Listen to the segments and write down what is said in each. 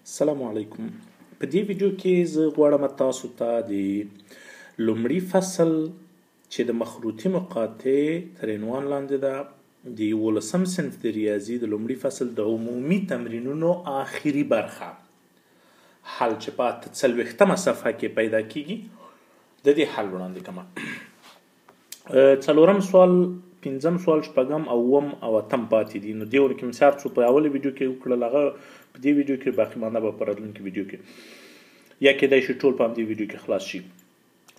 السلام علیکم. په دې ویډیو کې زه غواړم تاسو ته د لومړي فصل چې د مخروطي مقاطع تر عنوان لاندې ده د 11 صنف د ریاضي د لومړي فصل د عمومي تمرینونو آخري برخه حل چې په 40مه صفحه کې پیدا کیږي د دې حل وړاندې کوم. څلورم سوال، پنځم سوال، شپږم، اووم او اتم پاتې دي. نو دې ورکې مثال څو په اوله ویډیو کې وکړل، هغه په دې ویډیو کې باقي مانده به په راتلونکي ویډیو کې یا کېدای شي ټول په همدې ویډیو کې خلاص شي.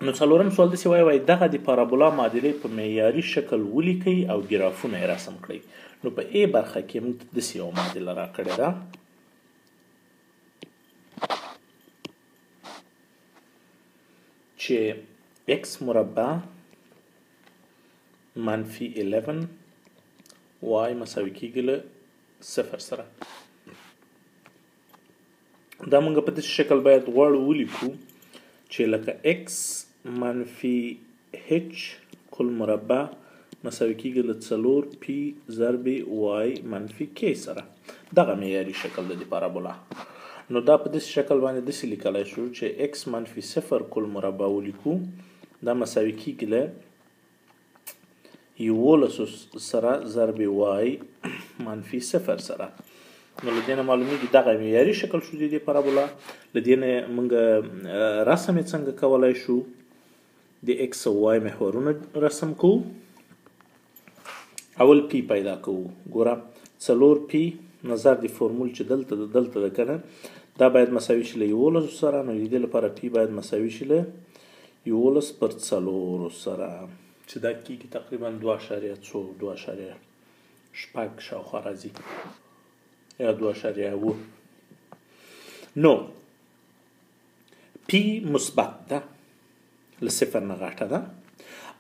نو څلورم سوال داسې وایي دغه د پارابولا معادلې په معیاري شکل ولیکئ او ګرافونه یې رسم کړئ. نو په ای برخه کې موږ ته داسې یوه معادله راکړې ده چې x مربع منفي 11 y مساوي کېږي له 0 سره. دا موږ په داسې شکل باید غواړو ولیکو چې لکه x منفي h کل مربع مساوي کېږي له 4p ضرب y منفي k سره. دغه معیاري شکل دی د پارابولا. نو دا په داسې شکل باندې داسې لیکلی شو چې x منفي 0 کل مربع ولیکو، دا مساوي کېږي له 11 سره ضرب y منفي 0 سره. نو له دې نه معلومیږي دغه معیاري شکل شو د پارابولا. له دې نه موږ رسم یې څنګه کولی شو، د x او y محورونه رسم کوو. اول p پیدا کوو. ګوره 4p نظر د فورمول چې دلته ده کنه، دا باید مساوي شي له 11 سره. نو د دې لپاره p باید مساوي شي له 11 پر 4 سره، چې دا کېږي تقریبا 2.6 شاوخوا راځي یا 2.9. نو p مثبت ده، له 0 نه غټه ده،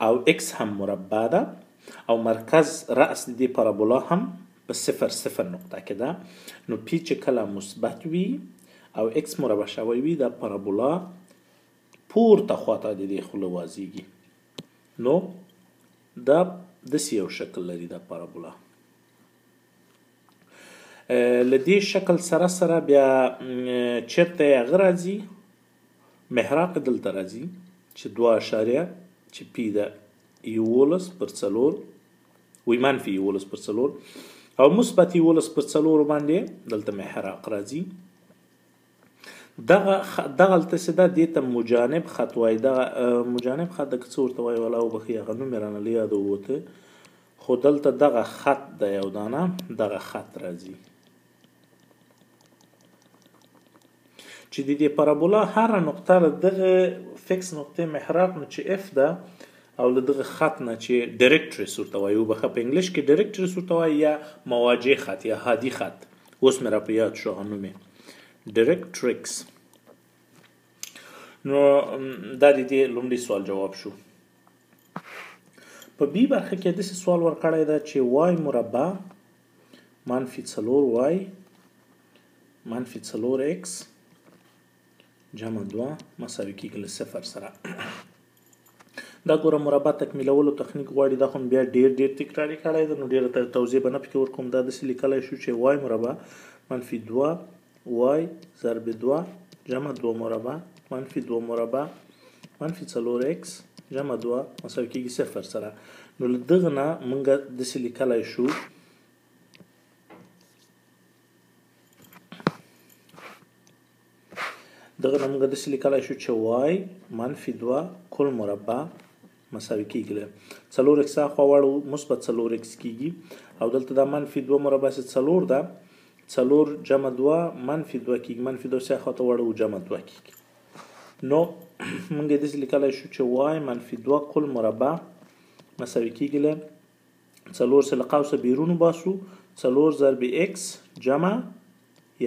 او x هم مربع ده، او مرکز رأس د دې پارابولا هم په 0 نقطه کې ده. نو p چې کله مثبت وي او x مربع شوی وي، دا پارابولا پورته خواته د دې خوله وازیږي. نو دا داسې یو شکل لري دا پارابولا. له دې شکل سره سره بیا چیرته یې هغه راځي، محراق دلته راځي چې 2 چې پی ده 11 پر 4 وی منفي 11 پر 4 او مثبت 11 پر 4 باندې دلته محراق راځي. دغلته چې ده دې ته مجانب خط وایي. دغه مجانب خط ده که څه ورته وایي ولا وبښي، هغه نوم یې رانه له یاده ووته، خو دلته دغه خط ده یو دانه، دغه خط راځي چې د دې پارابولا هره نقطه له دغه فکس نقطې محراق نه چې اف ده او له دغه خط نه چې ډایرکټریس ورته وایي، وبښه په انګلیش کې ډایرکټریس ورته وایي یا مواجه خط یا هادي خط. اوس مې را په یاد شو هغه نوم یې ډایرکټریکس. نو دا د دې لومړي سوال جواب شو. په بي برخه کې داسې سوال ورکړی ده چې y مربع منفي 4y منفي 4x جمع 2 مساوي کېږي له 0 سره. دا ګوره مربع تکمیلولو تخنیک غواړي، دا خو بیا ډېر تکراري کړی ده، نو ډېره توضیح به نه پکې ورکوم. دا داسې لیکلی شو چې y مربع منفي 2y ضرب 2 جمع 2 مربع منفي 2 مربع منفي 4x جمع 2 مساوي کېږي 0 سره. نو له دغه نه موږ داسې لیکلی شو چې y منفي 2 کل مربع مساوي کېږي له 4x اخوا واړو مثبت 4x کېږي، او دلته دا منفي 2 مربع چې 4 ده، 4 جمع 2 منفي 2 کېږي، منفي 2 چې اخوا ته واړو جمع 2 کېږي. نو موږ یې داسې لیکلی شو چې y منفي 2 کل مربع مساوي کېږي له 4 چې له قوسه بیرون وباسو 4 ضرب x جمع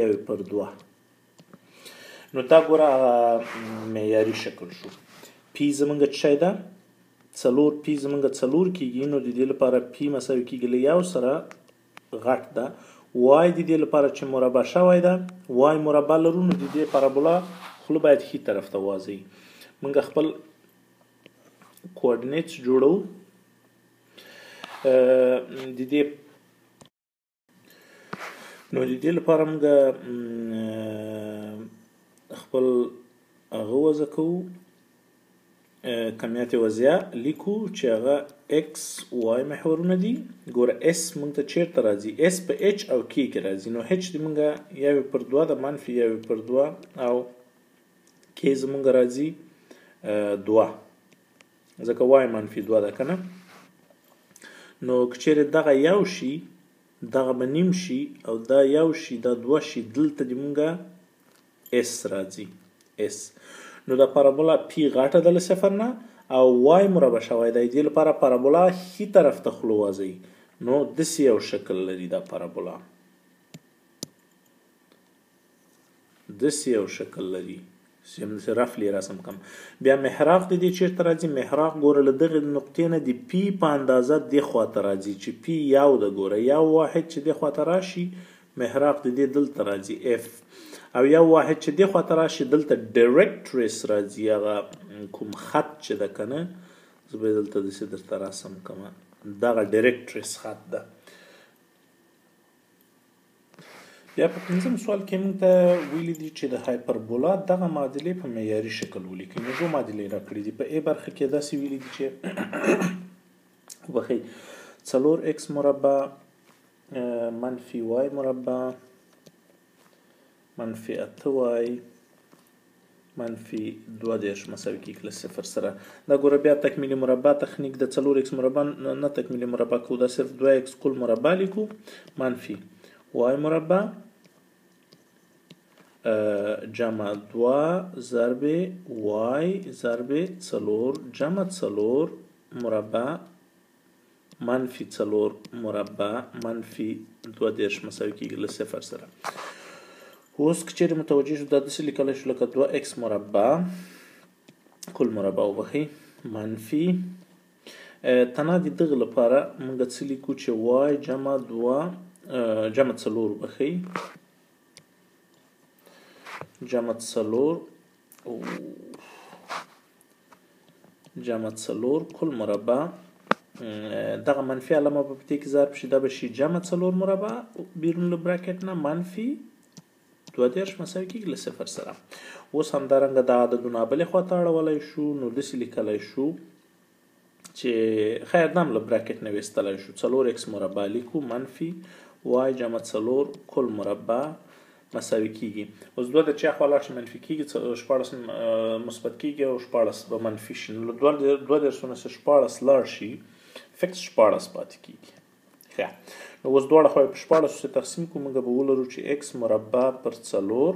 1 پر 2. نو دا ګوره معیاري شکل شو. پی زمونږ څه شی ده؟ 4 پی زمونږ 4 کېږي، نو د دې لپاره پی مساوي کېږي له 1 سره غټ ده. وای د دې لپاره چې مربع شوی ده، وای مربع لرو، نو د دې پارابولا خوله باید ښي طرف ته وازی. موږ خپل کوارډینیټس جوړو. د دې نو د دې لپاره موږ خپل هغه وضع کوو کمیات وضعیه لیکو چې هغه x y محورونه دي. ګوره s مونږ ته چیرته راځي؟ s په h او k کې راځي. نو h دې مونږه 1/2 د منفي 1/2 او k زمونږ راځي 2 ځکه y منفي 2 ده کنه. نو که چیرې دغه یو شي دغه به نیم شي او دا یو شي دا 2 شي دلته دې مونږه s راځي s. نو دا پارابولا پی غاټه ده له صفر نه او وای مربع شوی دی. دې لپاره پارابولا ښي طرف ته خوله وځئ. نو داسې یو شکل لري دا پارابولا، داسې یو شکل لري چې رفلی رسم کم. بیا محراق د دې چیرته راځي؟ محراق ګوره له دغې نقطې نه د پی په اندازه دې خواته راځي چې پی یو ده. ګوره یو واحد چې دې خواته راشي محراق د دې دلته راځي f، او یو واحد چې دې خواته راشي دلته ډایرکټ ریس راځي، هغه کوم خط چې ده کنه زه به دلته داسې درته رسم کمه دغه ډایرکټ ریس خط ده. بیا په 5م سوال کې موږ ته ویلي دي چې د هایپربولا دغه معادلې په معیاري شکل ولیکئ. نو 2 معادلې راکړي دي. په A برخه کې داسې ویلي دي چې وبخئ 4x مربع منفي y مربع منفي 8y منفي 2 مساوي کېږي له 0 سره. دا ګوره بیا تکمیلي مربع تخنیک د 4x مربع نه تکمیلي مربع کوو، دا صرف 2x کل مربع لیکو منفي y مربع جمع 2 ضرب y ضرب 4 جمع 4 مربع منفي 4 مربع منفي 2 مساوي کېږي له 0 سره. اوس که چیرې متوجه شو دا داسې لیکلی شو لکه 2x مربع کل مربع وبخئ منفي تنادي دغه لپاره موږ څه لیکو چې y جمع 2 جمع 4 وبخئ جمع 4 جمع 4 کل مربع دغه منفي علامه په دې کې ضرب شي دا به شي جمع 4 مربع بیرون له براکټ نه منفي 2 مساوي کېږي له 0 سره. اوس همدارنګه دا عددونه بلې خواته اړولی شو. نو داسې لیکلی شو چې خیر دا هم له براکټ نه ویستلی شو 4x مربع لیکو منفي y جمع 4 کل مربع مساوي کېږي. اوس 2 د چا خوا لاړ شي منفي کېږي 14 مثبت کېږي او 14 به منفي شي. نو 2 درسونه چې 14 لاړ شي فکس 14 پاتې کېږي. ښه نو اوس دواړه خوا په 14 تقسیم کوو موږ به ولرو چې x مربع پر 4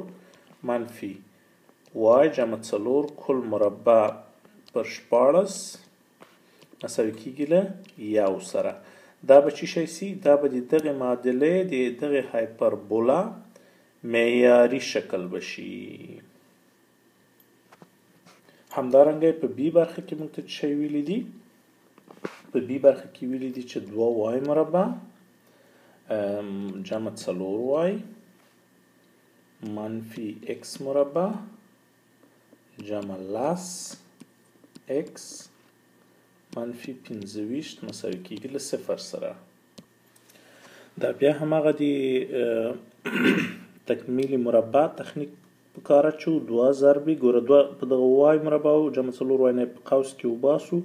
منفي y جمع 4 کل مربع پر 14 مساوي کېږي له 1 سره. دا به چی شی سي؟ دا به د دغې معادلې د دغې هایپربولا معیاري شکل بشي. همدارنګه په بي برخه کې موږ ته څه شی ویلي دي؟ په بي برخه کې ویلي دي چې 2y مربع جمع 4y منفي x مربع جمع لس x منفي 15 مساوي کېږي له 0 سره. دا بیا هماغه د تکمیلي مربع تخنیک په کار اچو 2 ضربې ګوره 2 په دغه y مربع جمع 4y نه په قوس کې وباسو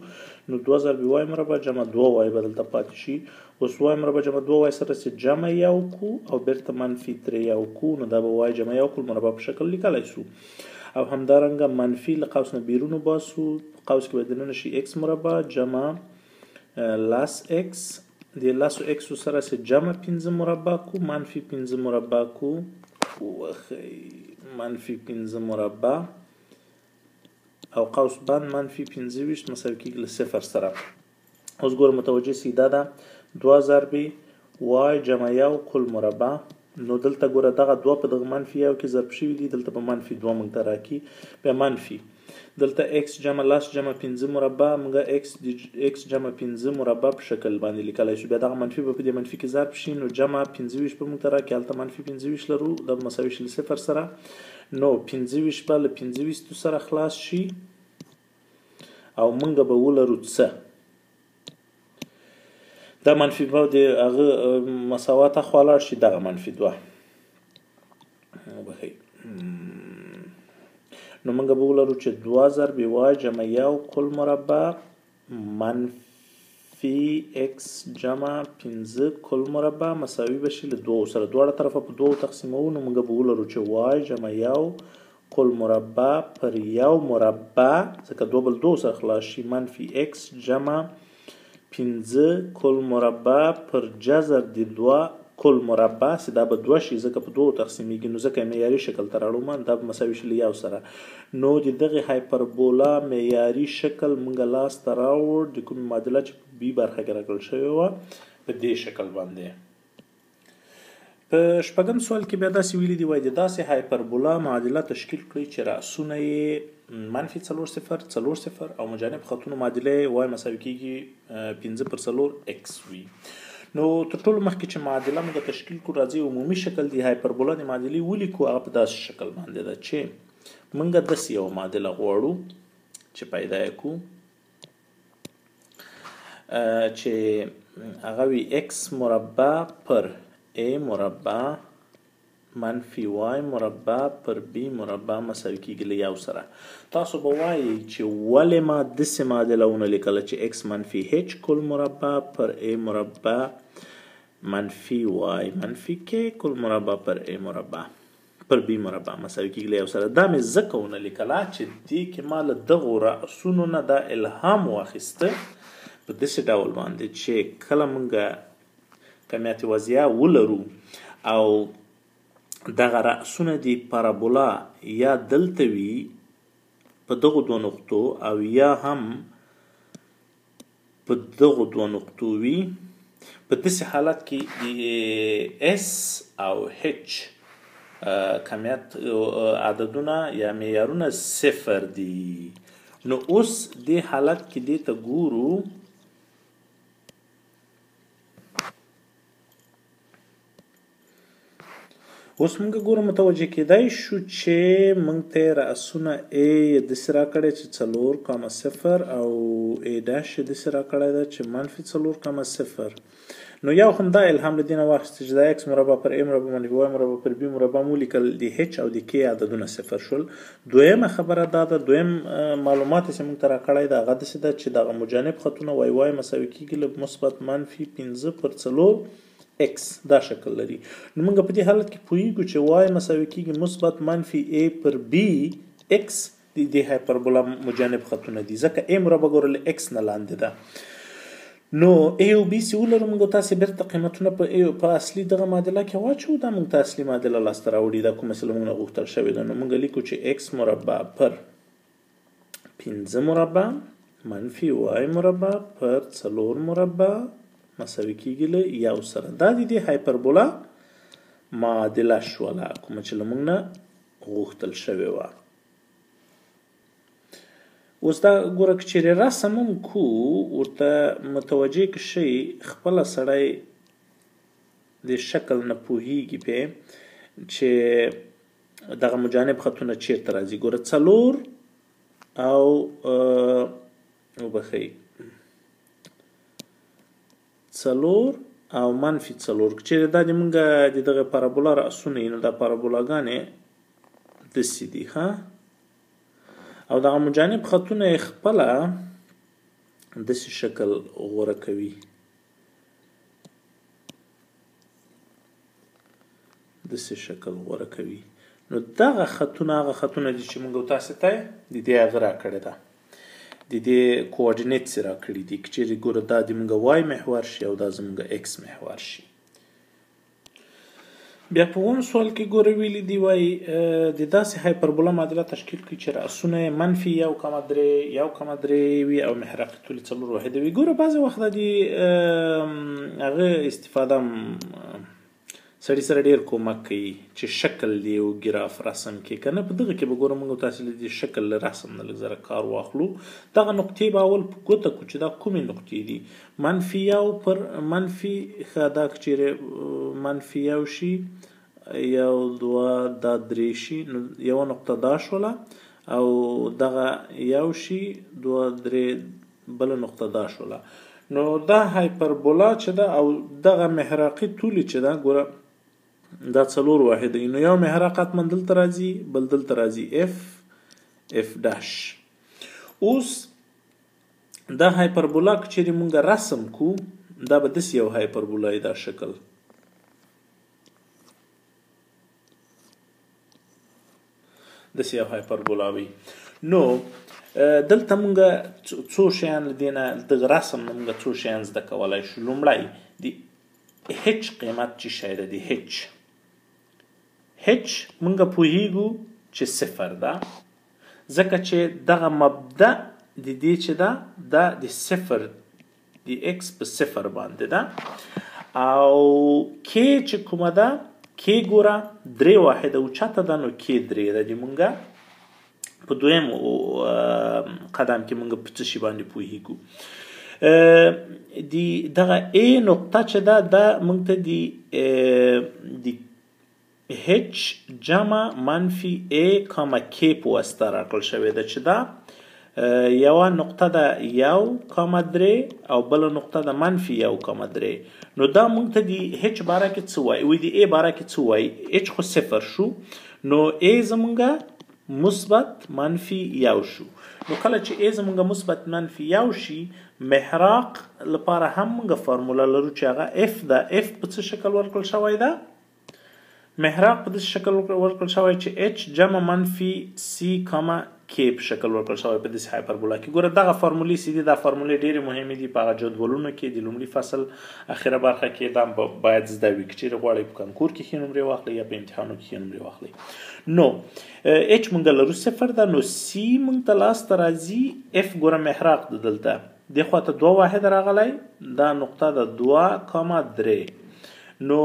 نو 2 ضربې y مربع جمع 2y به دلته پاتې شي. اوس y مربع جمع 2y سره چې جمع یو کو او بیرته منفي 3 یو کو نو دا به y جمع یو کل مربع په شکل لیکلی شو. او همدارنګه منفي له قوس نه بیرون وباسو قوس کې به دننه شي x مربع جمع لس x د لسو x سره چې جمع 15 مربع کو منفي 15 مربع کو منفي 15 مربع او قوس بند منفي 15 مساوي کېږي له 0 سره. اوس ګوره متوجه سي دا ده 2 ضربې y جمع یو کل مربع نو دلته ګوره دغه 2 په دغه منفي یو کې ضرب شوي دي دلته په منفي 2 موږ ته راکړي بیا منفي دلته x جمع لس جمع 15 مربع موږ x جمع 15 مربع په شکل باندې لیکلی شو. بیا دغه منفي به په دې منفي کې ضرب شي نو جمع 15 به موږ ته راکړي هلته منفي 15 لرو دا به مساوي شي له 0 سره. نو 15 به له 15 سره خلاص شي او موږ به ولرو څه دا منفي به د هغه مساوات خوا لاړ شي دغه منفي 2 وبخئ نو موږ به ولرو چې 2 ضرب y جمع 1 کل مربع منفي x جمع 15 کل مربع مساوي بشي له 2 سره دواړه طرفه په 2 تقسیمو نو موږ به ولرو چې y جمع 1 کل مربع پر 1 مربع ځکه 2 بل 2 سره خلاص شي منفي x جمع 15 کل مربع پر جذر د 2 کل مربع چې دا به 2 شي ځکه په 2 تقسیمیږي نو ځکه معیاري شکل ته راوړو دا به مساوي شي له 1 سره نو د دغه هایپربولا معیاري شکل موږ لاس ته راوړ د کومې معادله چې په بي برخه کې راکړل شوې وه په دې شکل باندې په شپږم سوال کې بیا داسې ویلي دي وایي د داسې هایپربولا معادله تشکیل کړئ چې رأسونه یې منفي 4 صفر 4 صفر او مجانب خطونو معادله یې وای مساوي کېږي 15 پر 4 x وي نو تر ټولو مخکې چې معادله موږ تشکیل کړو راځي عمومي شکل د هایپربولا د معادلې ولیکو هغه په داسې شکل باندې ده چې موږ داسې یو معادله غواړو چې پیدا یې کړو چې هغه وي x مربع پر a مربع منفي y مربع پر b مربع مساوي کېږي له 1 سره تاسو به وایئ چې ولې ما داسې معادله ونه لیکله چې x منفي h کل مربع پر a مربع منفي y منفي k کل مربع پر a مربع پر b مربع مساوي کېږي له 1 سره دا مې ځکه ونه لیکله چې دې کې ما له دغو رأسونو نه دا الهام واخیسته په داسې ډول باندې چې کله موږ کمیت وضعیه ولرو او دغه رأسونه د پارابولا یا دلته وي په دغو 2 نقطو او یا هم په دغو 2 نقطو وي په داسې حالت کې د اس او h کمیت عددونه یا معیارونه صفر دي نو اوس دې حالت کې دې ته ګورو اوس موږ ګورو متوجه کېدای شو چې موږ ته رأسونه A داسې راکړی چې 4,0 او A داش داسې راکړی ده چې منفي 4,0 نو یو هم دا الهام له دې نه واخیسته چې دا x مربع پر A مربع منفي y مربع پر B مربع مو لیکل د h او د k عددونه صفر شول دویمه خبره دا ده دویم معلومات چې موږ ته راکړی ده هغه داسې ده چې دغه مجانب خطونه y مساوي کېږي له مثبت منفي 15 پر 4 x دا شکل لري نو موږ په دې حالت کې پوهیږو چې y مساوي کېږي مثبت منفي a پر b x د هایپربولا مجانب خطونه دي ځکه a مربع ګوره له x نه لاندې ده نو a او b چې ولرو موږ تاسې بیرته قیمتونه په اصلي دغه معادله کې واچوو دا موږ ته اصلي معادله لاسته راوړي دا کومه چې له موږ نه غوښتل شوې ده نو موږ لیکو چې x مربع پر 15 مربع منفي y مربع پر 4 مربع مساوي کېږي له 1 سره دا د دې هایپربولا معادله شوله کومه چې له موږ نه غوښتل شوې وه اوس دا ګوره که چیرې رسم هم کو ورته متوجه که شئ خپله سړی د شکل نه پوهیږي پې چې دغه مجانب خطونه چیرته راځي ګوره 4 او وبخئ 4 او منفي 4 که چیرې دا د موږ د دغه پارابولا رأسونه یي نو دا پارابولاګانې داسې دي ښه او دغه مجانب خطونه یې خپله داسې شکل غوره کوي داسې شکل غوره کوي نو دغه خطونه هغه خطونه دي چې موږ تاسې ته د دې هغه راکړې ده د دې کوارډینیټس یې راکړي دي که چیرې ګوره دا د موږ وای محور شي او دا زموږ ایکس محور شي بیا په اووم سوال کې ګوره ویلي دي وایي د داسې هایپربولا معادله تشکیل کړي چې رأسونه یې منفي 1,3 وي او محراق طول 4 واحده وي ګوره بعضې وخت د هغه استفاده سړي سره ډېر کومک کوي چې شکل دی یو ګراف رسم کړي که نه په دغه کې به ګوره موږ تاسې د شکل له رسم نه لږ زره کار واخلو دغه نقطې به اول په ګوته کړو چې دا کومې نقطې دي منفي 1 پر منفي ښه دا که چیرې منفي 1 شي 1 2 دا 3 شي نو یوه نقطه دا شوله او دغه 1 شي 2 3 بله نقطه دا شوله نو دا هایپربولا چې ده او دغه محراقي طولي چې ده ګوره دا 4 واحده نو یو محراق حتما دلته راځي بل دلته راځي اف اف داش. اوس دا هایپربولا که چیرې مونږ رسم کو دا به داسې یو هایپربولا دا شکل داسې یو هایپربولا وي. نو دلته مونږ څو شیان له دې نه دغه رسم نه مونږ څو شیان زده کولی شو. لومړی د هچ قیمت چې شی ده، د هچ مونږ پوهیږو چې صفر ده، ځکه چې دغه مبدأ د دې چې ده دا د صفر د اکس په صفر باندې ده، او کې چې کومه ده کې ګوره 3 واحده اوچته ده، نو کې 3 ده. د مونږه په دویم قدم کې مونږ په څه شي باندې پوهیږو. دغه ا نقطه چې ده دا مونږ ته د هچ جمع منفي ا کاما کې په واسطه راکړل شوې ده، چې دا یوه نقطه ده 1.3 او بله نقطه ده منفي 1.3. نو دا مونږ ته د هچ باره کې څه وایي، وایي د ا باره کې څه وایي. هچ خو صفر شو، نو ا زمونږه مثبت منفي 1 شو. نو کله چې ا زمونږه مثبت منفي 1 شي، محراق لپاره هم مونږ فارموله لرو چې هغه اف ده. اف په څه شکل ورکړل شوی ده؟ محراق په داسې شکل ورکړل شوی چې اچ جمع منفي سی کاما کې په شکل ورکړل شوی په داسې هایپربولا کې. ګوره دغه فارمولې چې دي دا فارمولې ډېرې مهمې دي په هغه جدولونو کې د لومړي فصل اخره برخه کې دا باید زده وي که چیرې غواړئ په کنکور کې ښه نمرې واخلئ یا په امتحانو کې ښه نمرې واخلئ. نو اچ مونږ لرو صفر ده، نو سی مونږ ته لاسته راځي اف ګوره محراق ده دلته دې خواته 2 واحد راغلی، دا نقطه ده 2.3. نو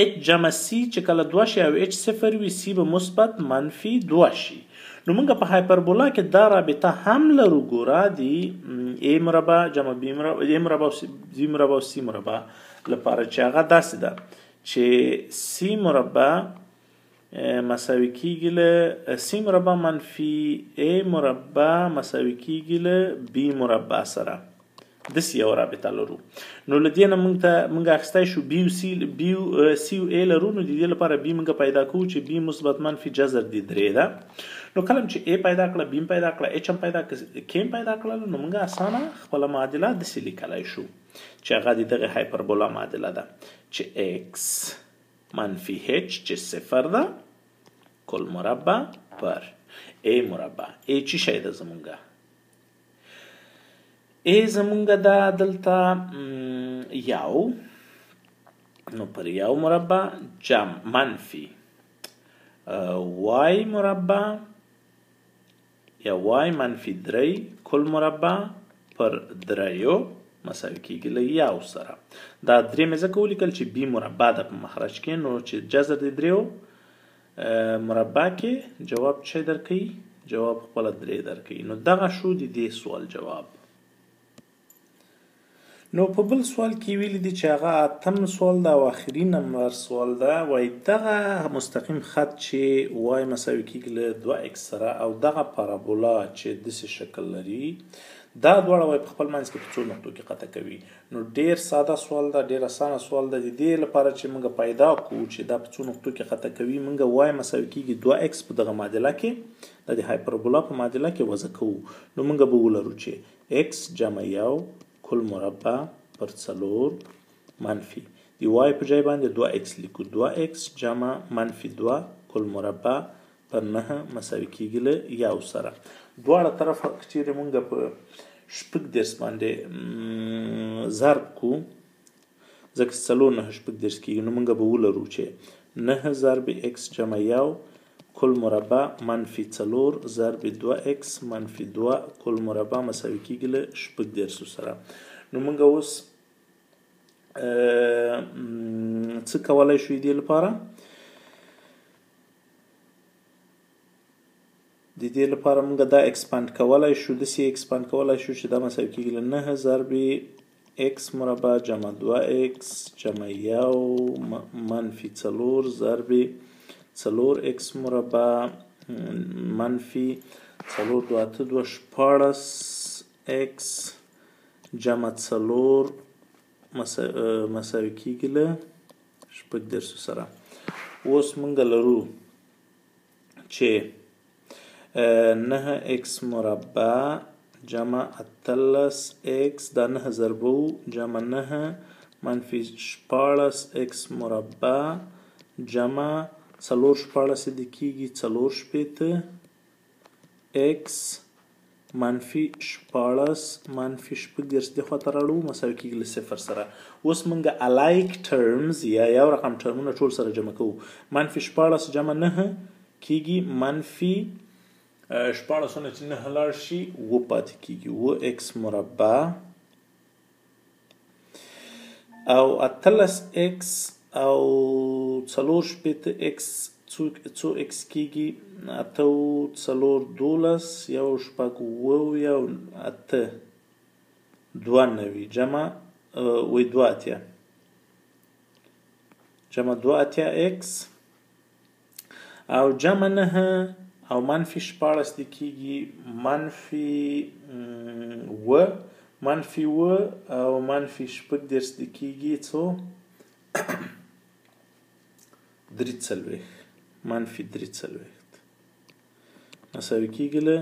اچ جمع سی چې کله 2 شي او اچ صفر وي، سی به مثبت منفي 2 شي. نو موږ په هایپربولا کې دا رابطه هم لرو. ګوره د ا مربع جمع بی مربع ا مربع بی مربع او سی مربع لپاره چې هغه داسې ده چې سی مربع مساوي کیږي له سی مربع منفي ا مربع مساوي کیږي له بی مربع سره. داسې یو رابطه لرو. نو له دې نه موږ اخیستی شو بي او سی او ا لرو، نو د دې لپاره بي موږ پیدا کوو چې بي مثبت منفي جذر د 3 ده. نو کله چې ا پیدا کړه، بي پیدا کړه، اچ هم پیدا کړه، کې هم پیدا کړه، نو موږ اسانه خپله معادله داسې لیکلی شو چې هغه د دغه هایپربولا معادله ده چې اکس منفي هچ چې صفر ده کل مربع پر ا مربع. ا چې شی ده زمونږه؟ ا زمونږه ده دلته 1، نو پر 1 مربع جمع منفي وای مربع یا وای منفي 3 کل مربع پر 3 مساوي کیږي له 1 سره. دا 3 مې ځکه ولیکل چې بي مربع ده په مخرج کې، نو چې جذر د 3 مربع کې جواب څه درکوي؟ جواب خپله 3 درکوي. نو دغه شو د دې سوال جواب. نو په بل سوال کې ویلي دي چې هغه 8م سوال ده او آخري نمبر سوال ده. وایي دغه مستقیم خط چې وای مساوي کیږي له 2x سره او دغه پارابولا چې داسې شکل لري، دا دواړه وایي په خپل منځ کې په څو نقطو کې قطع کوي. نو ډېر ساده سوال ده، ډېر اسانه سوال ده. د دې لپاره چې موږ پیدا کړو چې دا په څو نقطو کې قطع کوي، موږ وای مساوي کیږي 2x په دغه معادله کې د هایپربولا په معادله کې وضع کوو. نو موږ به ولرو چې x جمع 1 کل مربع پر 4 منفي د وای په ځای باندې 2x لیکو، 2x جمع منفي 2 کل مربع پر 9 مساوي کیږي له 1 سره. دواړه طرفه چیرې مونږ په 6 باندې ضرب کو، ځکه 4 9 6 کیږي، نو مونږ به ولرو چې 9 ضرب x جمع 1 کل مربع منفي 4 ضرب 2x منفي 2 کل مربع مساوي کیږي له 6 سره. نو موږ اوس څه کولی شو دې لپاره؟ د دې لپاره موږ دا اکسپاند کولی شو، داسې اکسپاند کولی شو چې دا مساوي کیږي له 9 ضرب x مربع جمع 2x جمع 1 منفي 4 ضرب 4x مربع منفي 4 2 8 2 16x جمع 4 مساوي کیږي له 6 سره. اوس موږ لرو چې 9x مربع جمع 18x دا 9 ضربو جمع 9 منفي 14x مربع جمع 4 14 دي کیږي 4 شپېته x منفي 14 منفي 14 دې خواته راوړو مساوي کیږي له 0 سره. اوس موږ alike terms یا یو رقم ټرمونه ټول سره جمع کوو. منفي 14 جمع 9 کیږي منفي 14 نه چې 9 لاړ شي 7 پاتې کیږي 7x مربع او 18x او 4 شپېته x څو x کیږي 8 4 12 یو شپږ 8 یو 8 92 جمع وی 2 اتیا جمع 2 اتیا x او جمع 9 او منفي 14 دي کیږي منفي و او منفي 14 دي کیږي څو 43 منفي 43 مساوي کیږي له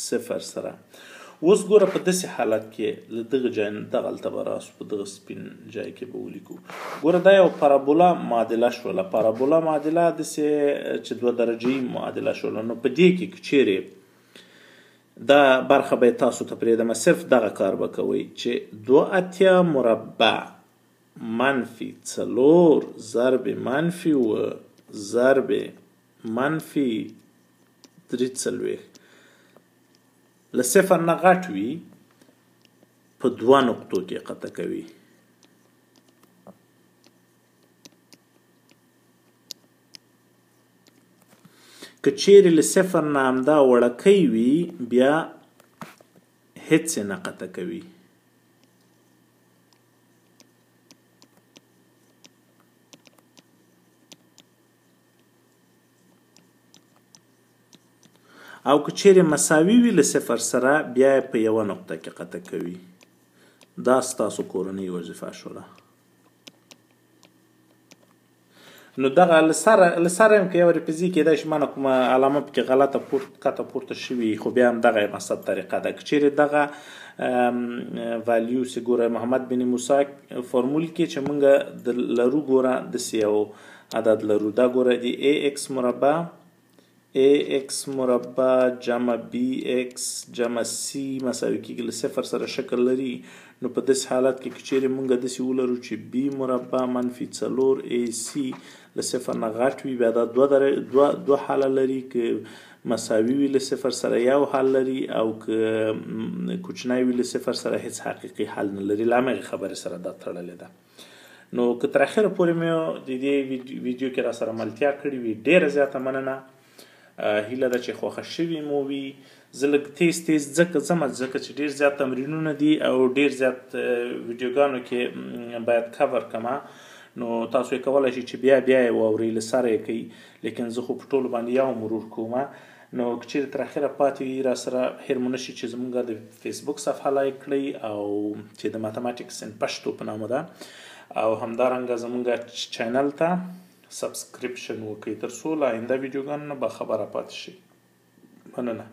0 سره. اوس ګوره په داسې حالت کې له دغه ځای نه دغلته به راسو په دغه سپین ځای کې به ولیکو. ګوره دا یو پارابولا معادله شوله. پارابولا معادله داسې چې 2 درجې معادله شوله. نو په دې کې که چیرې دا برخه به تاسو ته پرېږدم صرف دغه کار به کوئ چې 2 اتیا مربع منفي 4 ضرب منفي و ضرب منفي 43 له 0 نه غټ وي په 2 نقطو کې قطع کوي. که چیرې له 0 نه همدا وړکی وي بیا هیڅ یې نه قطع کوي. او که چیرې مساوي وي له 0 سره بیا یې په یوه نقطه کې قطع کوي. دا ستاسو کورنۍ وظیفه شوله. نو دغه له سره هم که یو ریپیزي کیدای شي مانه کومه علامه پکې غلطه کته پورته شوي خو بیا هم دغه یې مقصد طریقه ده. که چیرې دغه ولیو چې ګوره محمد بن موسی فورمول کې چې موږ لرو ګوره داسې یو عدد لرو. دا ګوره د ax مربع ax مربع جمع bx جمع c مساوي کیږي له 0 سره شکل لري. نو په داسې حالت کې که چیرې موږ داسې ولرو چې b مربع منفي 4 ac له 0 نه غټ وي بیا دا دوه حاله لري. که مساوي وي له 0 سره یو حل لري او که کوچنی وي له 0 سره هیڅ حقیقي حل نه لري. له همغې خبرې سره دا تړلې ده. نو که تر اخره پورې مې د دې ویډیو کې را سره ملتیا کړې وي ډېره زیاته مننه. هیله ده چې خوښه شوي مو وي. زه لږ تیز ځکه ځم ځکه چې ډېر زیات تمرینونه دي او ډېر زیات ویډیوګانو کې باید کور کړمه. نو تاسو یې کولی شئ چې بیا یې واورئ له سره یې کوئ لیکن زه خو په ټولو باندې یو مرور کومه. نو که چیرې تر اخره پاتې وي را سره هیر مو نشي چې زموږ د فیسبوک صفحه لایک کړئ او چې د ماتماتیکس ان پښتو په نامه ده او همدارنګه زموږ چینل ته سبسکریپشن وکړئ تر څو له آینده ویډیوګانو نه باخبره پاتې شئ. مننه.